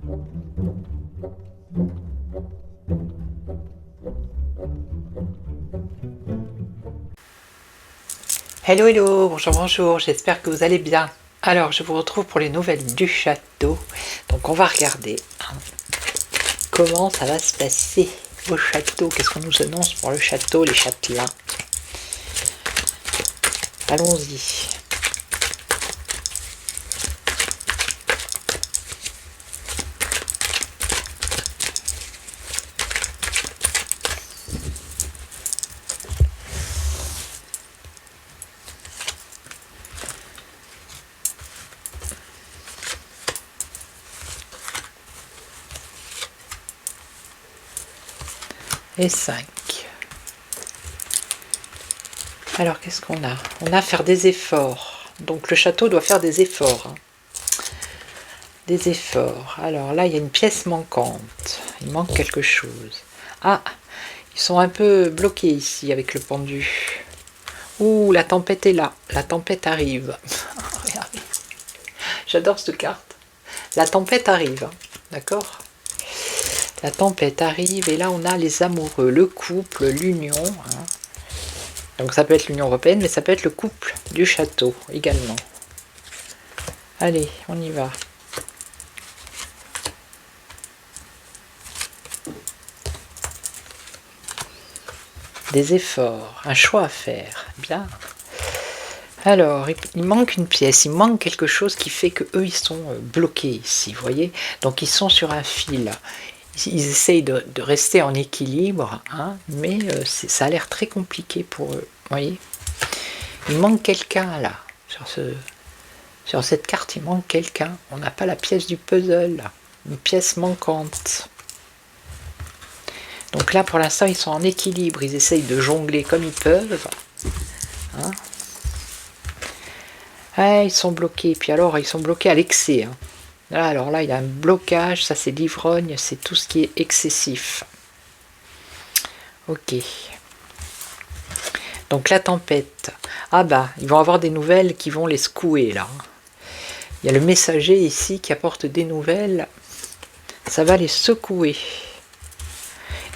Hello hello, bonjour bonjour, j'espère que vous allez bien. Alors je vous retrouve pour les nouvelles du château. Donc on va regarder comment ça va se passer au château. Qu'est-ce qu'on nous annonce pour le château, les châtelains. Allons-y. Et 5. Alors qu'est-ce qu'on a? On a à faire des efforts. Donc le château doit faire des efforts. Des efforts. Alors là il y a une pièce manquante. Il manque quelque chose. Ah, ils sont un peu bloqués ici avec le pendu. Ouh, la tempête est là. La tempête arrive. Regardez. J'adore cette carte. La tempête arrive. D'accord? La tempête arrive et là on a les amoureux, le couple, l'union. Donc ça peut être l'Union Européenne, mais ça peut être le couple du château également. Allez, on y va. Des efforts, un choix à faire. Bien. Alors, il manque une pièce, il manque quelque chose qui fait que eux ils sont bloqués ici, vous voyez. Donc ils sont sur un fil. Ils essayent de rester en équilibre, mais ça a l'air très compliqué pour eux. Vous voyez, il manque quelqu'un là. Sur cette carte, il manque quelqu'un. On n'a pas la pièce du puzzle, une pièce manquante. Donc là, pour l'instant, ils sont en équilibre. Ils essayent de jongler comme ils peuvent. Ils sont bloqués. Puis alors, ils sont bloqués à l'excès. Alors là, il y a un blocage, ça c'est l'ivrogne, c'est tout ce qui est excessif. Ok. Donc la tempête. Ah bah, ils vont avoir des nouvelles qui vont les secouer là. Il y a le messager ici qui apporte des nouvelles. Ça va les secouer.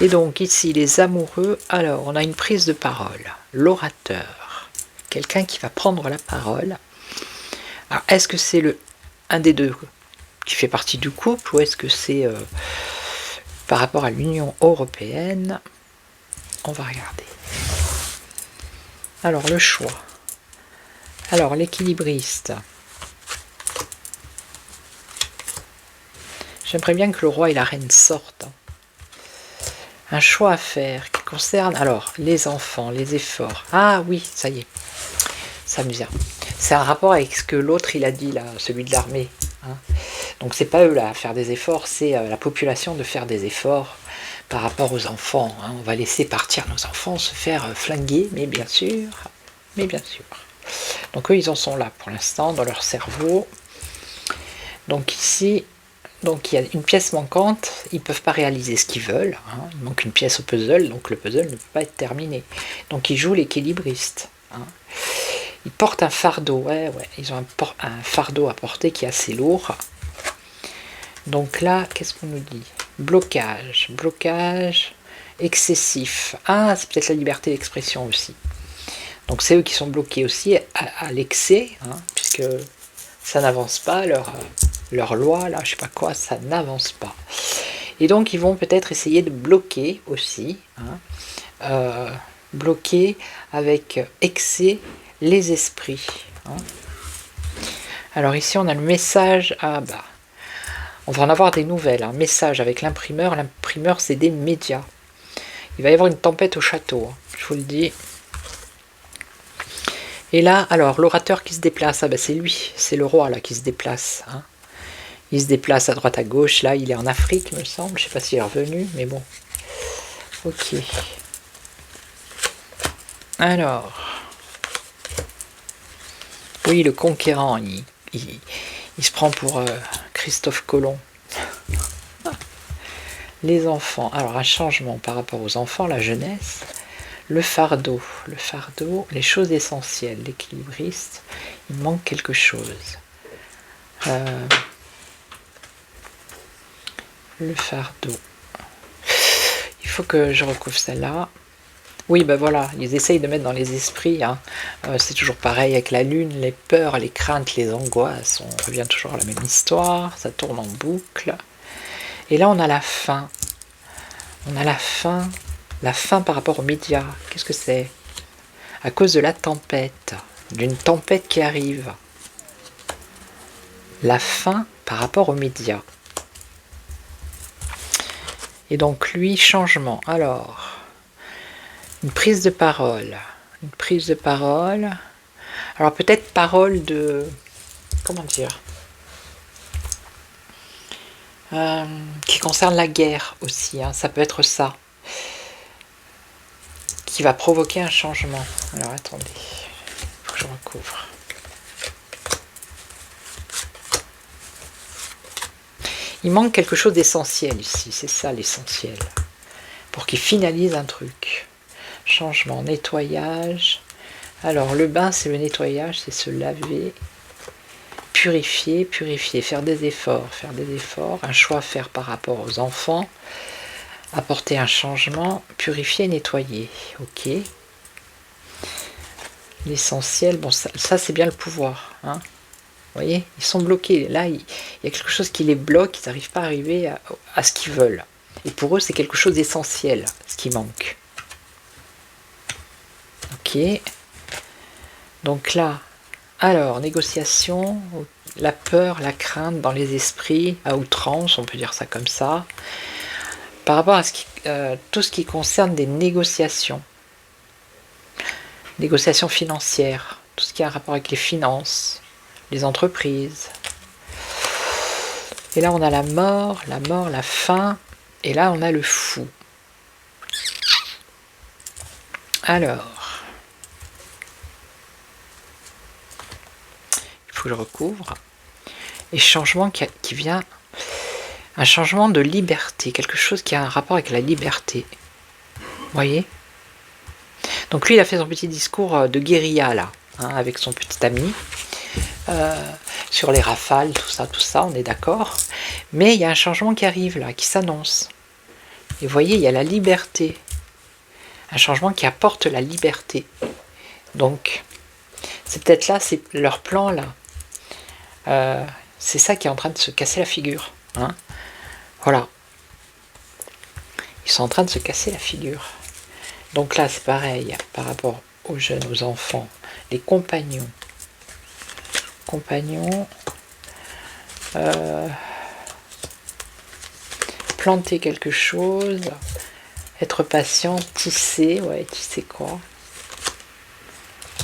Et donc ici, les amoureux. Alors, on a une prise de parole. L'orateur. Quelqu'un qui va prendre la parole. Alors, est-ce que c'est un des deux qui fait partie du couple, ou est-ce que c'est par rapport à l'Union Européenne? On va regarder. Alors le choix. Alors l'équilibriste. J'aimerais bien que le roi et la reine sortent. Un choix à faire qui concerne alors les enfants, les efforts. Ah oui, ça y est, ça me vient. C'est un rapport avec ce que l'autre il a dit là, celui de l'armée. Donc c'est pas eux là à faire des efforts, c'est la population de faire des efforts par rapport aux enfants. On va laisser partir nos enfants se faire flinguer, mais bien sûr. Donc eux ils en sont là pour l'instant dans leur cerveau. Donc ici, donc il y a une pièce manquante, ils ne peuvent pas réaliser ce qu'ils veulent. Il manque une pièce au puzzle, donc le puzzle ne peut pas être terminé. Donc ils jouent l'équilibriste. Ils portent un fardeau, ils ont un fardeau à porter qui est assez lourd. Donc là, qu'est-ce qu'on nous dit? Blocage excessif. Ah, c'est peut-être la liberté d'expression aussi. Donc c'est eux qui sont bloqués aussi à l'excès, puisque ça n'avance pas, leur loi, là, je sais pas quoi, ça n'avance pas. Et donc ils vont peut-être essayer de bloquer aussi, bloquer avec excès les esprits. Alors ici on a le message, on va en avoir des nouvelles, un message avec l'imprimeur. L'imprimeur, c'est des médias. Il va y avoir une tempête au château, je vous le dis. Et là, alors, l'orateur qui se déplace, c'est lui, c'est le roi là qui se déplace. Il se déplace à droite à gauche, là, il est en Afrique, me semble. Je ne sais pas s'il est revenu, mais bon. Ok. Alors. Oui, le conquérant, il se prend pour Christophe Colomb. Les enfants, alors un changement par rapport aux enfants, la jeunesse, le fardeau, les choses essentielles, l'équilibriste, il manque quelque chose. Le fardeau. Il faut que je recouvre celle-là. Oui, ben voilà, ils essayent de mettre dans les esprits. Hein. C'est toujours pareil avec la lune, les peurs, les craintes, les angoisses. On revient toujours à la même histoire, ça tourne en boucle. Et là, on a la fin. On a la fin par rapport aux médias. Qu'est-ce que c'est? À cause de la tempête, d'une tempête qui arrive. La fin par rapport aux médias. Et donc lui, changement. Alors, une prise de parole. Une prise de parole. Alors peut-être parole de... Comment dire qui concerne la guerre aussi. Hein, ça peut être ça. Qui va provoquer un changement. Alors attendez. Il faut que je recouvre. Il manque quelque chose d'essentiel ici, c'est ça l'essentiel. Pour qu'il finalise un truc. Changement, nettoyage. Alors le bain c'est le nettoyage, c'est se laver, purifier, faire des efforts, un choix à faire par rapport aux enfants, apporter un changement, purifier, nettoyer. Ok. L'essentiel, bon ça c'est bien le pouvoir. Hein. Vous voyez, ils sont bloqués. Là, il y a quelque chose qui les bloque, ils n'arrivent pas à arriver à ce qu'ils veulent. Et pour eux, c'est quelque chose d'essentiel, ce qui manque. Ok. Donc là, alors, négociation, la peur, la crainte dans les esprits, à outrance, on peut dire ça comme ça. Par rapport à tout ce qui concerne des négociations. Négociations financières, tout ce qui a un rapport avec les finances. Les entreprises. Et là, on a la mort, la fin. Et là, on a le fou. Alors. Il faut que je recouvre. Et changement qui vient. Un changement de liberté. Quelque chose qui a un rapport avec la liberté. Vous voyez? Donc lui, il a fait son petit discours de guérilla, là. Hein, avec son petit ami. Sur les rafales, tout ça, on est d'accord. Mais il y a un changement qui arrive là, qui s'annonce. Et vous voyez, il y a la liberté. Un changement qui apporte la liberté. Donc, c'est peut-être là, c'est leur plan là. C'est ça qui est en train de se casser la figure. Hein. Voilà. Ils sont en train de se casser la figure. Donc là, c'est pareil, par rapport aux jeunes, aux enfants, les compagnons. Planter quelque chose, être patient, tisser, tisser quoi?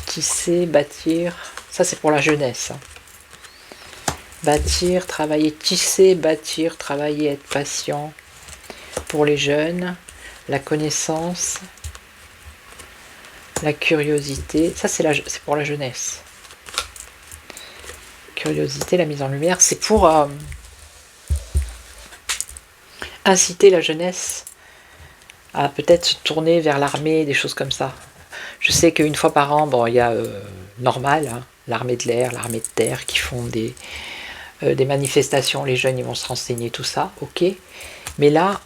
Tisser, bâtir, ça c'est pour la jeunesse. Hein. Bâtir, travailler, tisser, bâtir, travailler, être patient. Pour les jeunes, la connaissance, la curiosité, ça c'est pour la jeunesse. Curiosité, la mise en lumière, c'est pour inciter la jeunesse à peut-être se tourner vers l'armée, des choses comme ça. Je sais qu'une fois par an, bon, il y a normal, hein, l'armée de l'air, l'armée de terre qui font des manifestations, les jeunes ils vont se renseigner, tout ça, ok. Mais là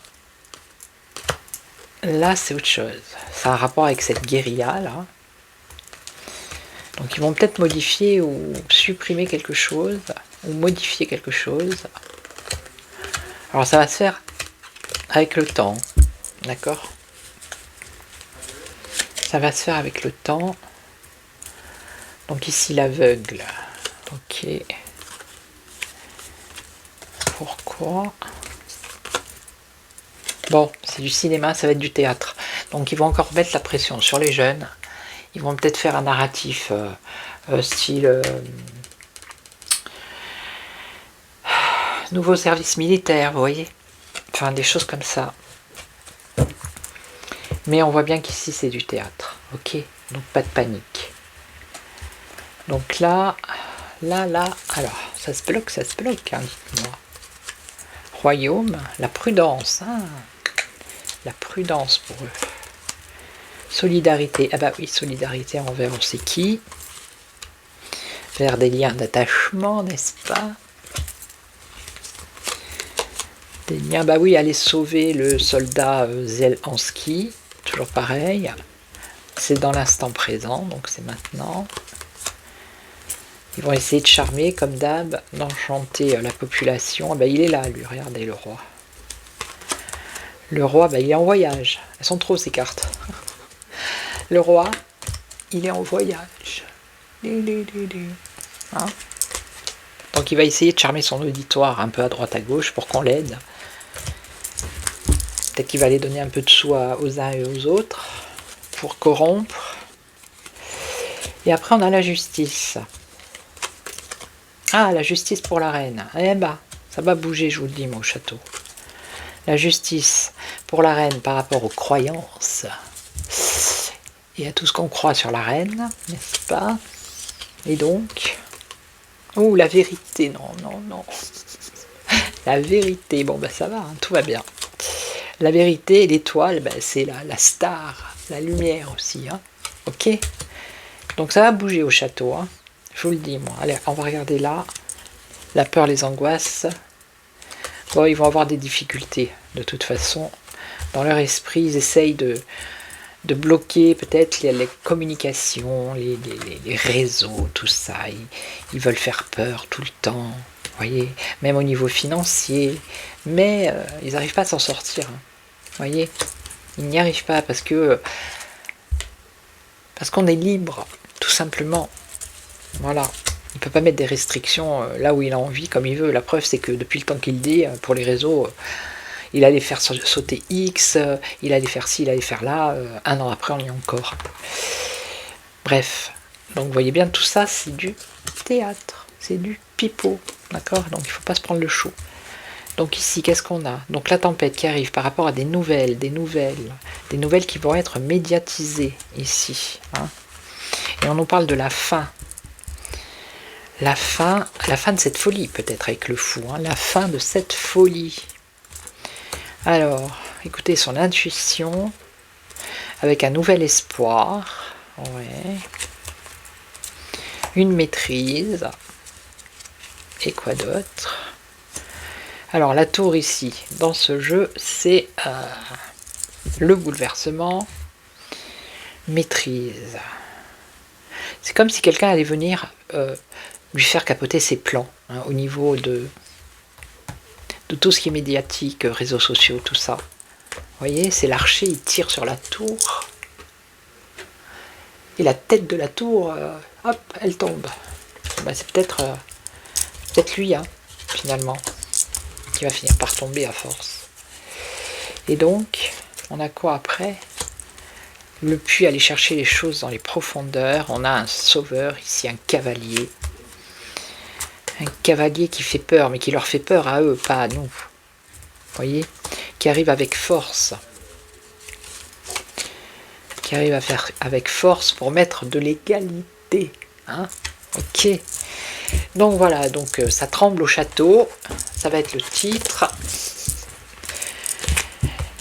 c'est autre chose. Ça a un rapport avec cette guérilla là. Donc ils vont peut-être modifier ou supprimer quelque chose, ou modifier quelque chose. Alors ça va se faire avec le temps, d'accord? Ça va se faire avec le temps. Donc ici l'aveugle, ok. Pourquoi? Bon, c'est du cinéma, ça va être du théâtre. Donc ils vont encore mettre la pression sur les jeunes. Ils vont peut-être faire un narratif style nouveau service militaire, vous voyez. Enfin, des choses comme ça. Mais on voit bien qu'ici, c'est du théâtre. Ok? Donc, pas de panique. Donc là... Alors, ça se bloque, hein, dites-moi. Royaume, la prudence. Ah, la prudence pour eux. Solidarité. Ah bah oui, solidarité envers on sait qui. Vers des liens d'attachement, n'est-ce pas? des liens. Bah oui, aller sauver le soldat Zelensky, toujours pareil. C'est dans l'instant présent, donc c'est maintenant. Ils vont essayer de charmer, comme d'hab, d'enchanter la population. Bah, il est là, lui, regardez, le roi. Le roi, bah, il est en voyage. Elles sont trop, ces cartes. Le roi, il est en voyage. Hein? Donc il va essayer de charmer son auditoire un peu à droite à gauche pour qu'on l'aide. Peut-être qu'il va aller donner un peu de sous aux uns et aux autres pour corrompre. Et après on a la justice. Ah, la justice pour la reine. Eh ben, ça va bouger, je vous le dis, mon château. La justice pour la reine par rapport aux croyances et à tout ce qu'on croit sur la reine, n'est-ce pas? Et donc... Oh, la vérité, non, non, non. La vérité, bon, ben ça va, hein, tout va bien. La vérité, l'étoile, ben, c'est la star, la lumière aussi. Hein. Ok? Donc ça va bouger au château, hein. Je vous le dis, moi. Allez, on va regarder là. La peur, les angoisses. Bon, ils vont avoir des difficultés, de toute façon. Dans leur esprit, ils essayent de bloquer peut-être les communications, les réseaux, tout ça. Ils veulent faire peur tout le temps, vous voyez, même au niveau financier. Mais ils n'arrivent pas à s'en sortir, hein, vous voyez. Ils n'y arrivent pas parce qu'on est libre, tout simplement. Voilà. Il ne peut pas mettre des restrictions là où il a envie, comme il veut. La preuve, c'est que depuis le temps qu'il dit, pour les réseaux, il allait faire sauter X, il allait faire ci, il allait faire là. Un an après, on y est encore. Bref. Donc, vous voyez bien, tout ça, c'est du théâtre. C'est du pipeau. D'accord? Donc, il ne faut pas se prendre le chaud. Donc, ici, qu'est-ce qu'on a? Donc, la tempête qui arrive par rapport à des nouvelles qui vont être médiatisées ici. Hein. Et on nous parle de la fin. La fin de cette folie, peut-être, avec le fou. Hein, la fin de cette folie. Alors, écoutez son intuition, avec un nouvel espoir. Ouais. Une maîtrise. Et quoi d'autre? Alors, la tour ici, dans ce jeu, c'est le bouleversement. Maîtrise. C'est comme si quelqu'un allait venir... lui faire capoter ses plans, hein, au niveau de tout ce qui est médiatique, réseaux sociaux, tout ça. Vous voyez, c'est l'archer, il tire sur la tour, et la tête de la tour, hop, elle tombe. Ben, c'est peut-être lui, hein, finalement, qui va finir par tomber à force. Et donc, on a quoi après? Le puits, aller chercher les choses dans les profondeurs. On a un sauveur, ici un cavalier. Un cavalier qui fait peur, mais qui leur fait peur à eux, pas à nous. Vous voyez? Qui arrive avec force. Qui arrive à faire avec force pour mettre de l'égalité. Hein? Ok. Donc voilà, donc ça tremble au château. Ça va être le titre.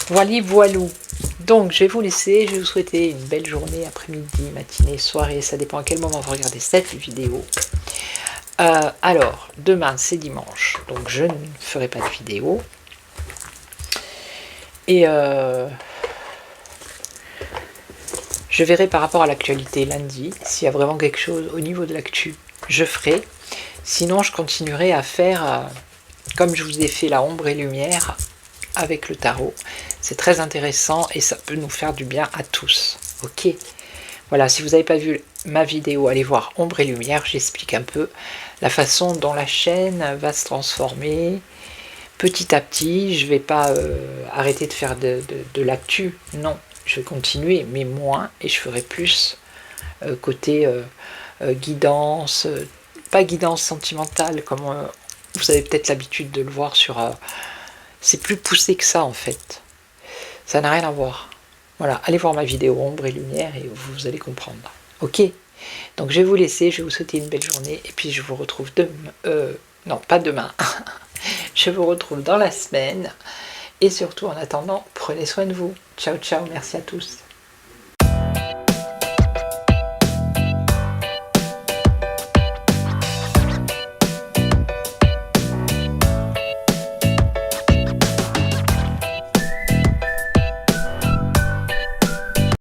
Voili voilou. Donc je vais vous laisser, je vais vous souhaiter une belle journée, après-midi, matinée, soirée. Ça dépend à quel moment vous regardez cette vidéo. Alors, demain c'est dimanche, donc je ne ferai pas de vidéo. Et je verrai par rapport à l'actualité lundi, s'il y a vraiment quelque chose au niveau de l'actu, je ferai. Sinon, je continuerai à faire, comme je vous ai fait la ombre et lumière, avec le tarot. C'est très intéressant et ça peut nous faire du bien à tous. Ok ? Voilà, si vous n'avez pas vu ma vidéo, allez voir Ombre et Lumière, j'explique un peu la façon dont la chaîne va se transformer petit à petit. Je ne vais pas arrêter de faire de l'actu, non, je vais continuer, mais moins, et je ferai plus côté guidance, pas guidance sentimentale, comme vous avez peut-être l'habitude de le voir sur... c'est plus poussé que ça en fait, ça n'a rien à voir. Voilà, allez voir ma vidéo Ombre et Lumière et vous allez comprendre. Ok? Donc je vais vous laisser, je vais vous souhaiter une belle journée et puis je vous retrouve demain. Non, pas demain. Je vous retrouve dans la semaine. Et surtout, en attendant, prenez soin de vous. Ciao, ciao, merci à tous.